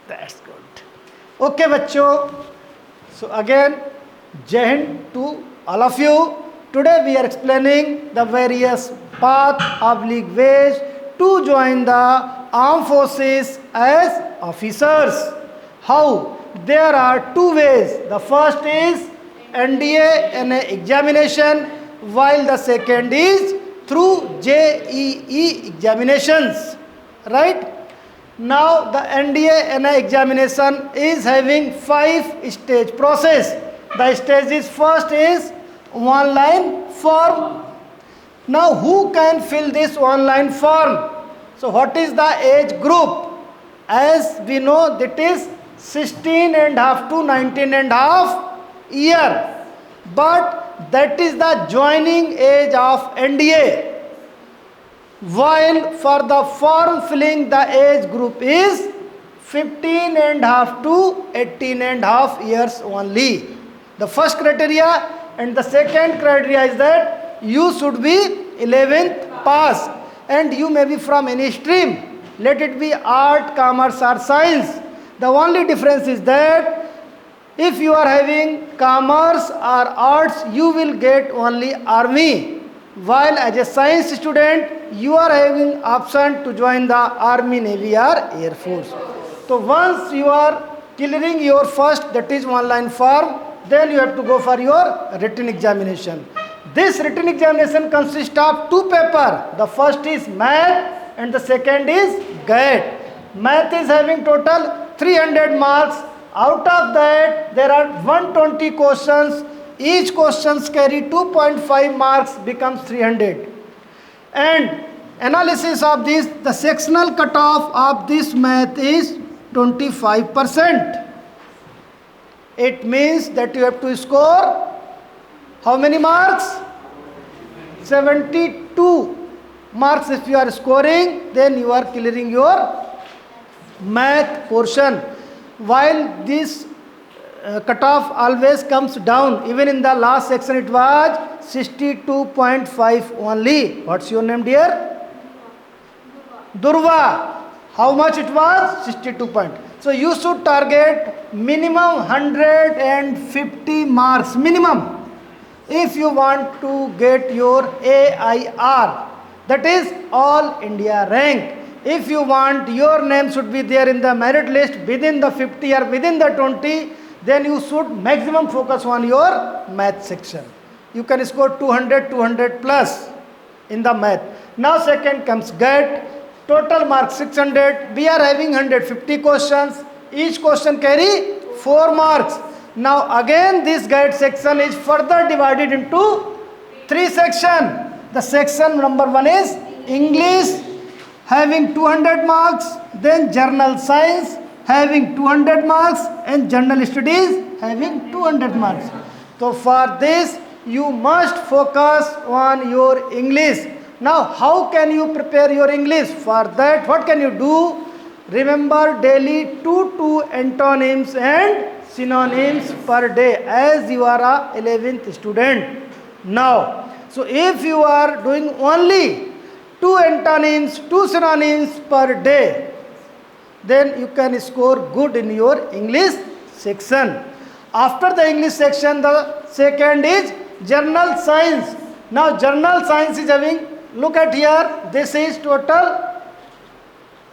That's good. Okay, bachcho. So again, Jai Hind to all of you. Today we are explaining the various path oblique ways to join the armed forces as officers. How? There are two ways. The first is NDA NA examination, while the second is through JEE examinations. Right? Now the NDA NA examination is having 5-stage process. The stages first is online form. Now who can fill this online form? So what is the age group? As we know, that is 16 and half to 19 and half year. But that is the joining age of NDA. While for the form filling, the age group is 15 and half to 18 and half years only. The first criteria, and the second criteria is that you should be 11th pass, and you may be from any stream. Let it be art, commerce or science. The only difference is that if you are having commerce or arts, you will get only army. While as a science student, you are having option to join the army, navy or air force. So once you are clearing your first, that is online form, then you have to go for your written examination. This written examination consists of two papers. The first is math and the second is GATE. Math is having total 300 marks. Out of that, there are 120 questions. Each questions carry 2.5 marks, becomes 300. And analysis of this, the sectional cutoff of this math is 25%. It means that you have to score how many marks? 72 marks. If you are scoring, then you are clearing your math portion. While this cutoff always comes down, even in the last section it was 62.5 only. What's your name, dear? Durva. How much it was? 62 point. So you should target minimum 150 marks minimum if you want to get your AIR, that is All India rank. If you want your name should be there in the merit list within the 50 or within the 20, then you should maximum focus on your math section. You can score 200 plus in the math. Now second comes GATE. Total marks 600. We are having 150 questions. Each question carry 4 marks. Now again this GATE section is further divided into 3 sections. The section number 1 is English, having 200 marks. Then General Science, having 200 marks, and General Studies having 200 marks. So for this you must focus on your English. Now how can you prepare your English? For that, what can you do? Remember daily 2 antonyms and synonyms per day, as you are a 11th student. Now, so if you are doing only 2 antonyms, 2 synonyms per day, then you can score good in your English section. After the English section, the second is General Science. Now General Science is having, look at here, this is total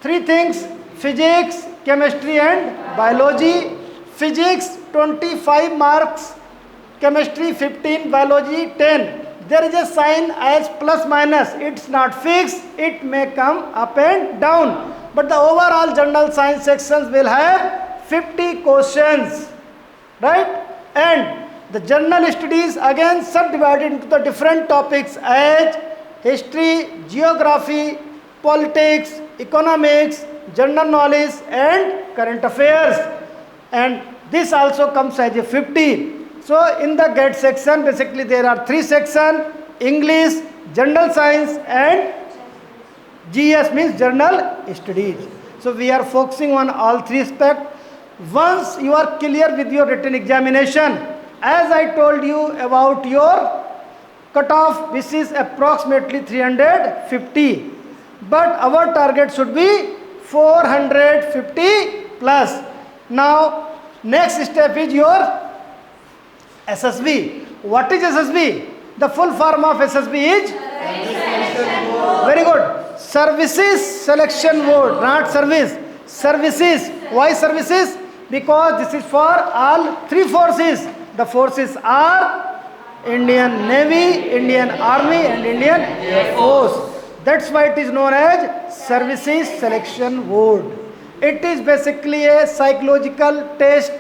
3 things: physics, chemistry and biology. Physics 25 marks, chemistry 15, biology 10. There is a sign as plus minus. It's not fixed, it may come up and down. But the overall General Science sections will have 50 questions, right? And the General Studies again subdivided into the different topics as history, geography, politics, economics, general knowledge and current affairs. And this also comes as a 50. So in the GATE section, basically there are 3 sections: English, General Science and GS means General Studies. So we are focusing on all 3 aspects. Once you are clear with your written examination, as I told you about your cutoff, which is approximately 350, but our target should be 450 plus. Now next step is your SSB. What is SSB? The full form of SSB is? Very good. Services Selection Board, not service. Services. Why services? Because this is for all three forces. The forces are Indian Navy, Indian Army and Indian Air Force. That's why it is known as Services Selection Board. It is basically a psychological test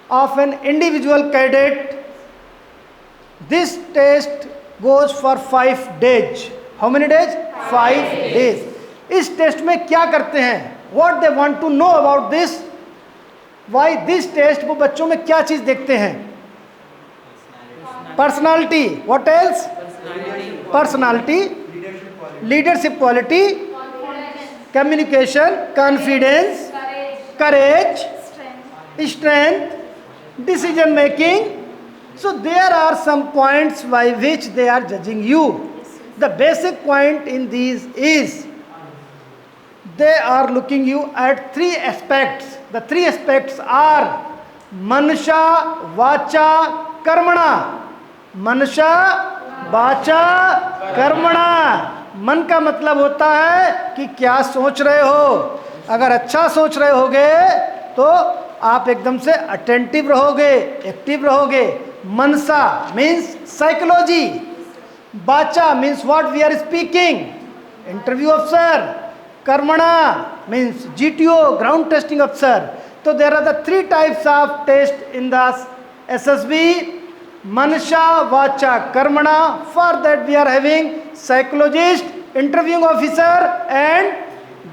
of an individual cadet. This test goes for 5 days. How many days? 5 days. इस test में क्या करते हैं? What they want to know about this? Why this test? वो बच्चों में क्या चीज देखते हैं? Personality. What else? Personality. Leadership quality. Communication. Confidence. Courage. Strength. Decision making. So there are some points by which they are judging you. The basic point in these is they are looking you at 3 aspects. The 3 aspects are Manasha, Vacha, Karmana. Manasha, Vacha, Karmana. मन का मतलब होता है कि क्या सोच रहे हो. अगर अच्छा सोच रहे होगे तो आप एकदम से अटेंटिव रहोगे, एक्टिव रहोगे. मनसा मीन्स साइकोलॉजी. बाचा means what we are speaking, interview अफसर. कर्मणा मीन्स GTO, ग्राउंड टेस्टिंग अफसर. तो there are the 3 types of test in the SSB. Manasha, Vacha, Karmana. For that we are having psychologist, interviewing officer and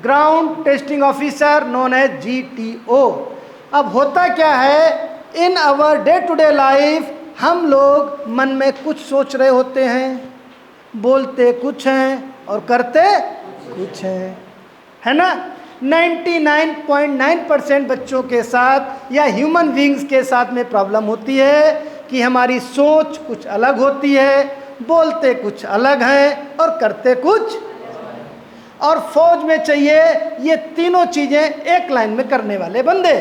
ground testing officer known as GTO. अब होता क्या है, in our day to day life हम लोग मन में कुछ सोच रहे होते हैं, बोलते कुछ हैं और करते कुछ हैं, है ना. 99.9% बच्चों के साथ या ह्यूमन बीइंग्स के साथ में प्रॉब्लम होती है कि हमारी सोच कुछ अलग होती है, बोलते कुछ अलग हैं और करते कुछ. और फौज में चाहिए ये तीनों चीज़ें एक लाइन में करने वाले बंदे.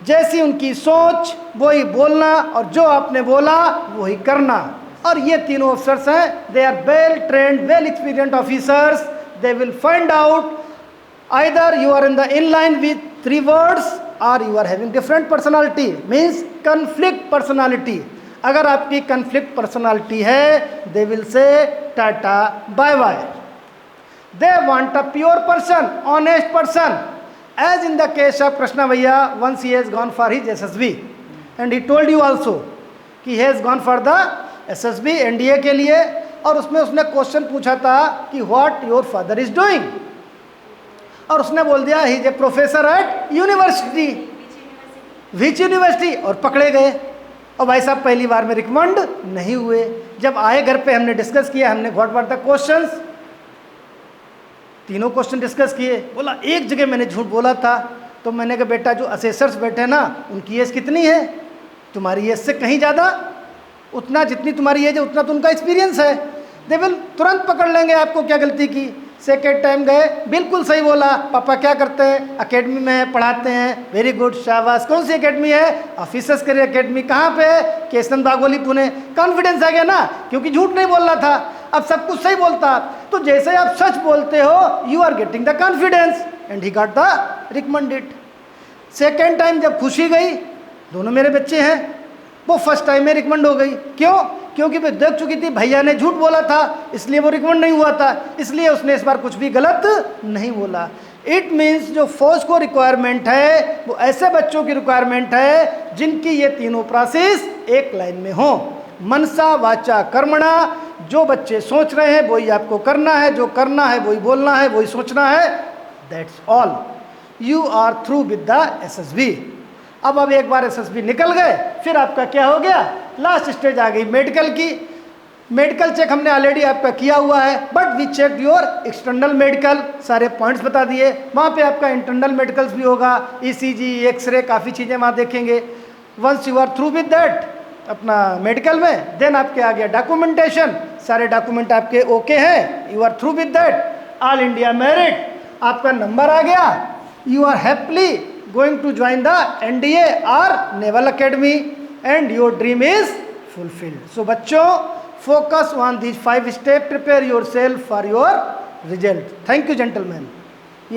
जैसी उनकी सोच वही बोलना और जो आपने बोला वही करना. और ये तीनों ऑफिसर्स हैं. They are well trained, well experienced officers. They will find out either you are in the in line with 3 words or you are having different personality, means conflict personality. अगर आपकी conflict personality है, they will say tata bye bye. They want a pure person, honest person. As in the case of Krishna Bhaiya, once he has gone for his SSB and he told you also कि he has gone for the SSB NDA के लिए. और उसमें उसने question पूछा था कि what your father is doing, और उसने बोल दिया he is a professor at university. Which university? और पकड़े गए. और भाई साहब पहली बार में रिकमेंड नहीं हुए. जब आए घर पे हमने डिस्कस किया, हमने व्हाट वर द क्वेश्चंस, तीनों क्वेश्चन डिस्कस किए. बोला एक जगह मैंने झूठ बोला था. तो मैंने कहा बेटा जो असेसर्स बैठे ना उनकी एज कितनी है? तुम्हारी एज से कहीं ज़्यादा. उतना जितनी तुम्हारी एज है उतना तो उनका एक्सपीरियंस है. दे विल तुरंत पकड़ लेंगे आपको क्या गलती की. सेकेंड टाइम गए, बिल्कुल सही बोला. पापा क्या करते हैं? एकेडमी में पढ़ाते हैं. वेरी गुड, शाबाश. कौन सी एकेडमी है? Officers career academy. कहाँ पे? केसन बागोली, पुणे. कॉन्फिडेंस आ गया ना, क्योंकि झूठ नहीं बोल रहा था. अब सब कुछ सही बोलता. तो जैसे आप सच बोलते हो you are getting the confidence and he got the recommended. Second time जब खुशी गई, दोनों मेरे बच्चे हैं, वो फर्स्ट टाइम में रिकमेंड हो गई. क्यों? क्योंकि वो देख चुकी थी भैया ने झूठ बोला था, इसलिए वो रिकमेंड नहीं हुआ था. इसलिए उसने इस बार कुछ भी गलत नहीं बोला. इट मीन्स जो फौज को रिक्वायरमेंट है वो ऐसे बच्चों की रिक्वायरमेंट है जिनकी ये तीनों प्रोसेस एक लाइन में हो. मनसा, वाचा, कर्मणा. जो बच्चे सोच रहे हैं वही आपको करना है, जो करना है वही बोलना है, वही सोचना है. That's all. You are through with the SSB. अब एक बार SSB निकल गए, फिर आपका क्या हो गया? लास्ट स्टेज आ गई मेडिकल की. मेडिकल चेक हमने ऑलरेडी आपका किया हुआ है, but we check your external medical. सारे पॉइंट्स बता दिए. वहाँ पे आपका इंटरनल मेडिकल्स भी होगा, ECG, एक्सरे, काफ़ी चीज़ें वहाँ देखेंगे. Once you are through with that अपना मेडिकल में, देन आपके आ गया डॉक्यूमेंटेशन. सारे डॉक्यूमेंट आपके ओके हैं, you are through with that. All India merit, आपका नंबर आ गया. you are happily going to join the NDA or Naval Academy and your dream is fulfilled. So बच्चों, focus on these 5 steps, prepare yourself for your result. Thank you gentlemen.